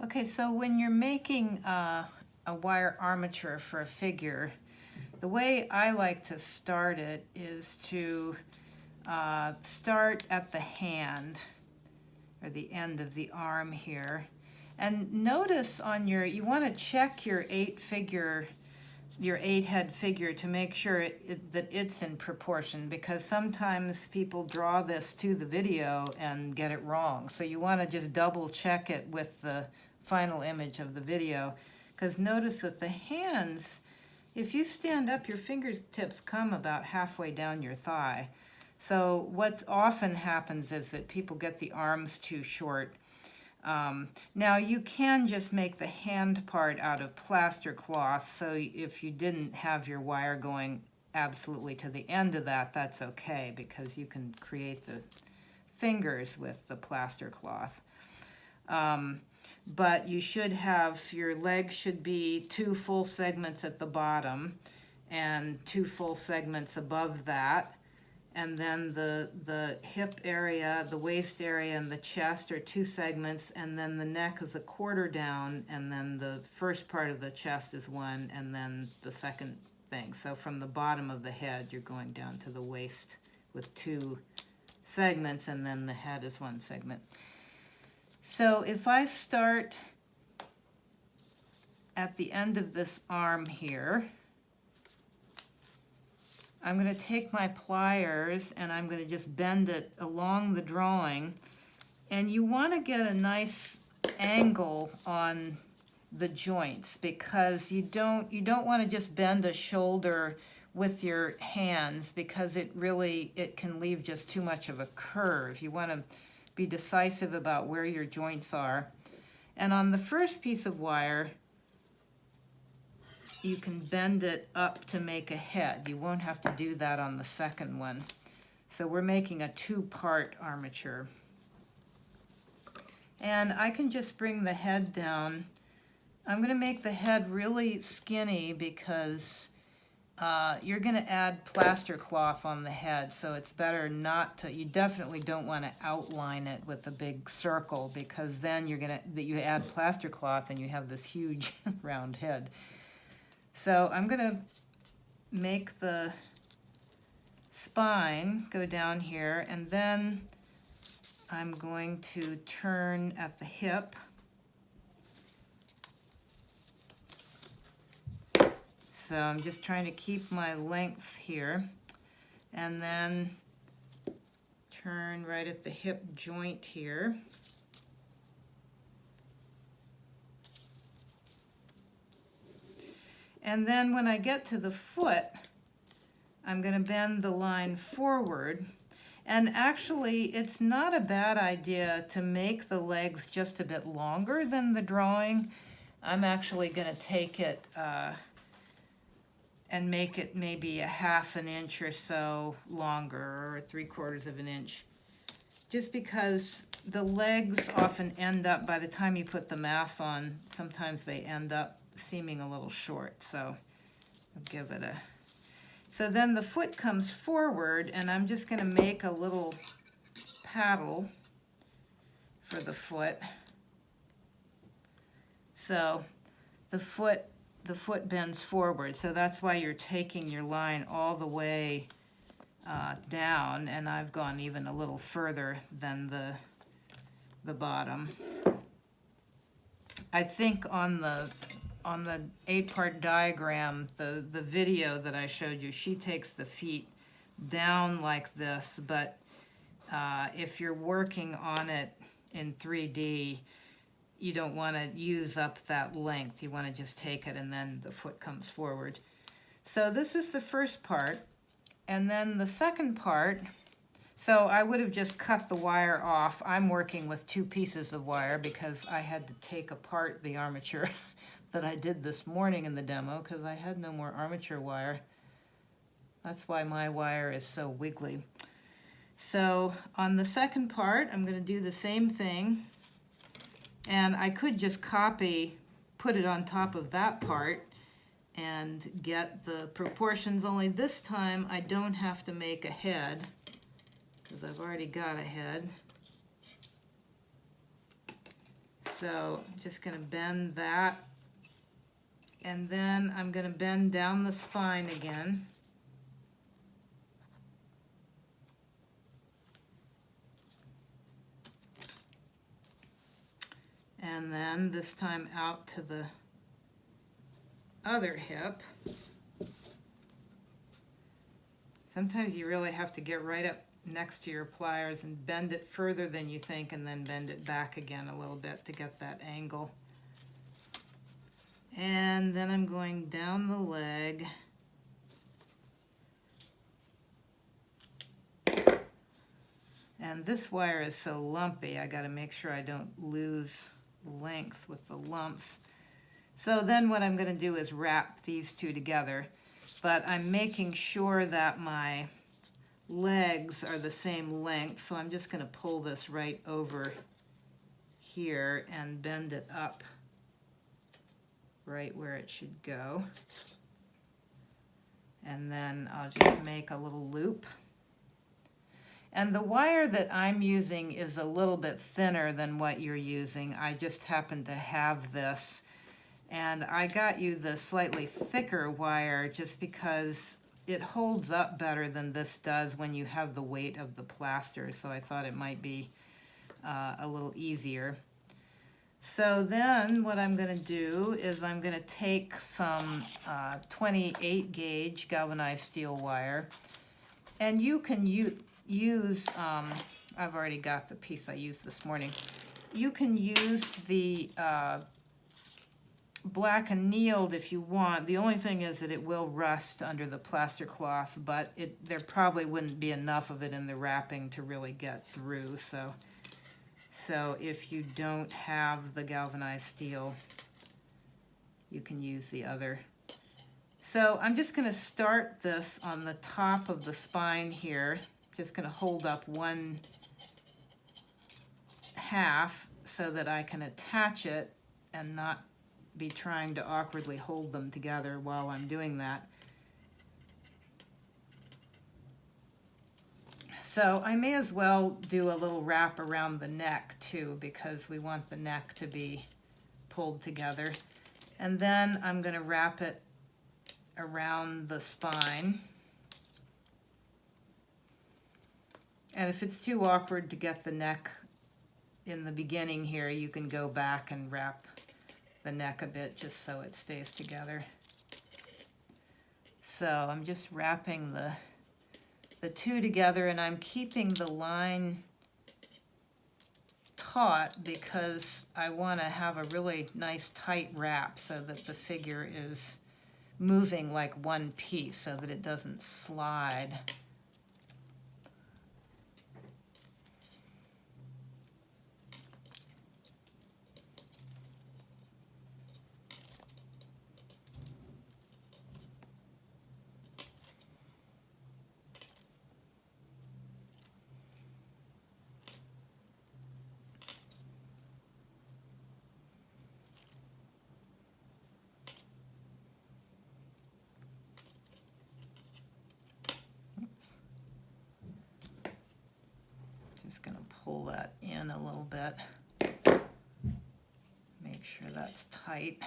Okay, so when you're making a wire armature for a figure, the way I like to start it is to start at the hand, or the end of the arm here. And notice on your, you want to check your 8-head figure to make sure that it's in proportion, because sometimes people draw this to the video and get it wrong. So you want to just double check it with the final image of the video, because notice that the hands, if you stand up, your fingertips come about halfway down your thigh. So what often happens is that people get the arms too short. Now you can just make the hand part out of plaster cloth, so if you didn't have your wire going absolutely to the end of that, that's okay, because you can create the fingers with the plaster cloth. But you should have, your legs should be 2 full segments at the bottom and 2 full segments above that. And then the hip area, the waist area, and the chest are 2 segments, and then the neck is a quarter down, and then the first part of the chest is 1, and then the second thing. So from the bottom of the head, you're going down to the waist with 2 segments, and then the head is 1 segment. So if I start at the end of this arm here, I'm going to take my pliers and I'm going to just bend it along the drawing. And you want to get a nice angle on the joints, because you don't want to just bend a shoulder with your hands, because it can leave just too much of a curve. You want to be decisive about where your joints are. And on the first piece of wire, you can bend it up to make a head. You won't have to do that on the second one. So we're making a 2-part armature. And I can just bring the head down. I'm going to make the head really skinny, because you're going to add plaster cloth on the head, so it's better not to, you definitely don't want to outline it with a big circle, because then you add plaster cloth and you have this huge round head. So I'm going to make the spine go down here, and then I'm going to turn at the hip. So I'm just trying to keep my length here, and then turn right at the hip joint here. And then when I get to the foot, I'm going to bend the line forward. And actually, it's not a bad idea to make the legs just a bit longer than the drawing. I'm actually going to take it and make it maybe a 1/2 inch or so longer, or 3/4 of an inch. Just because the legs often end up, by the time you put the mass on, sometimes they end up seeming a little short. So I'll give it a... So then the foot comes forward, and I'm just going to make a little paddle for the foot. So the foot bends forward, so that's why you're taking your line all the way down, and I've gone even a little further than the bottom. I think on the 8-part diagram, the video that I showed you, she takes the feet down like this, but if you're working on it in 3D, you don't want to use up that length. You want to just take it, and then the foot comes forward. So this is the first part, and then the second part, so I would have just cut the wire off. I'm working with 2 pieces of wire because I had to take apart the armature that I did this morning in the demo, because I had no more armature wire. That's why my wire is so wiggly. So on the second part, I'm going to do the same thing. And I could just put it on top of that part and get the proportions, only this time I don't have to make a head, because I've already got a head. So So I'm just going to bend that, and then I'm going to bend down the spine again. And then this time out to the other hip. Sometimes you really have to get right up next to your pliers and bend it further than you think, and then bend it back again a little bit to get that angle. And then I'm going down the leg. And this wire is so lumpy, I got to make sure I don't lose length with the lumps. So then what I'm going to do is wrap these two together, but I'm making sure that my legs are the same length, so I'm just going to pull this right over here and bend it up right where it should go. And then I'll just make a little loop. And the wire that I'm using is a little bit thinner than what you're using. I just happen to have this. And I got you the slightly thicker wire just because it holds up better than this does when you have the weight of the plaster. So I thought it might be a little easier. So then what I'm going to do is I'm going to take some 28 gauge galvanized steel wire. And you can use, I've already got the piece I used this morning. You can use the black annealed if you want. The only thing is that it will rust under the plaster cloth, but there probably wouldn't be enough of it in the wrapping to really get through. So if you don't have the galvanized steel, you can use the other. So I'm just going to start this on the top of the spine here. Just going to hold up one half so that I can attach it and not be trying to awkwardly hold them together while I'm doing that. So I may as well do a little wrap around the neck too, because we want the neck to be pulled together. And then I'm going to wrap it around the spine. And if it's too awkward to get the neck in the beginning here, you can go back and wrap the neck a bit just so it stays together. So I'm just wrapping the two together, and I'm keeping the line taut because I want to have a really nice tight wrap so that the figure is moving like one piece so that it doesn't slide. Just going to pull that in a little bit. Make sure that's tight.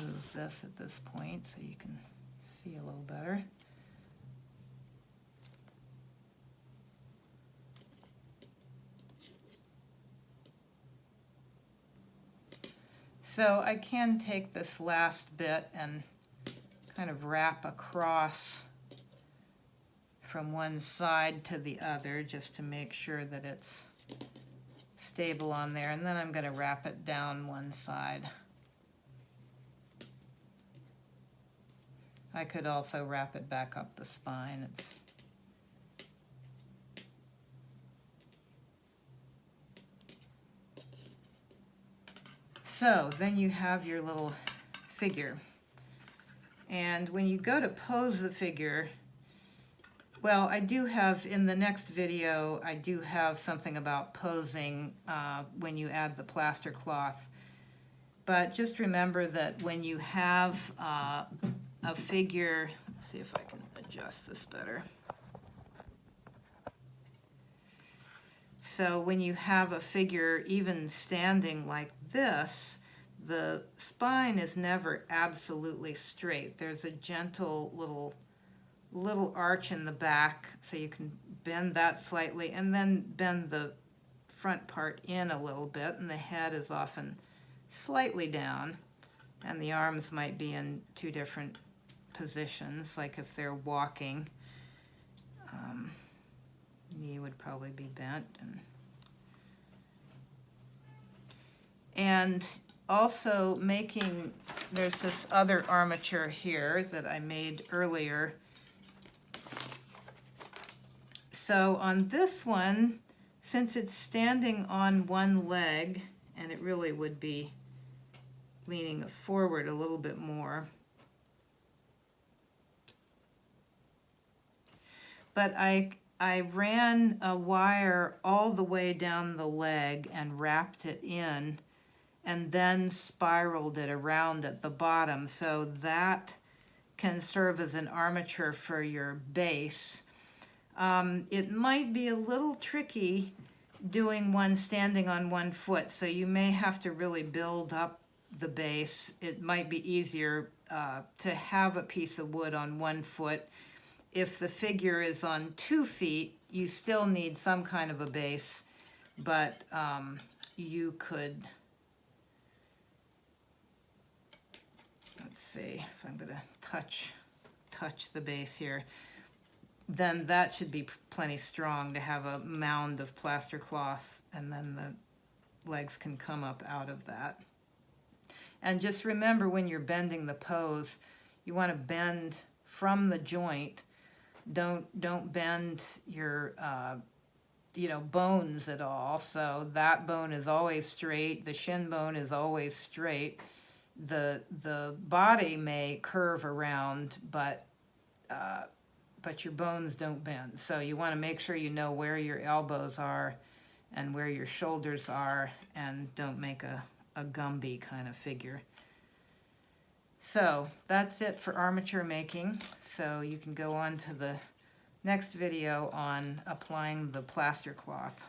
Move this at this point so you can see a little better. So I can take this last bit and kind of wrap across from one side to the other just to make sure that it's stable on there, and then I'm going to wrap it down one side. I could also wrap it back up the spine. So then you have your little figure. And when you go to pose the figure, well, I do have, in the next video, I do have something about posing when you add the plaster cloth. But just remember that when you have a a figure, let's see if I can adjust this better. So when you have a figure even standing like this, the spine is never absolutely straight. There's a gentle little arch in the back, so you can bend that slightly and then bend the front part in a little bit, and the head is often slightly down, and the arms might be in two different positions, like if they're walking. Knee would probably be bent. And also making, there's this other armature here that I made earlier. So on this one, since it's standing on one leg, and it really would be leaning forward a little bit more, but I ran a wire all the way down the leg and wrapped it in, and then spiraled it around at the bottom, so that can serve as an armature for your base. It might be a little tricky doing one standing on one foot, so you may have to really build up the base. It might be easier to have a piece of wood on one foot. If the figure is on 2 feet, you still need some kind of a base, but you could, let's see if I'm going to touch the base here, then that should be plenty strong to have a mound of plaster cloth, and then the legs can come up out of that. And just remember, when you're bending the pose, you want to bend from the joint. Don't bend your bones at all. So that bone is always straight. The shin bone is always straight. The body may curve around, but your bones don't bend. So you want to make sure you know where your elbows are and where your shoulders are, and don't make a Gumby kind of figure. So that's it for armature making. So you can go on to the next video on applying the plaster cloth.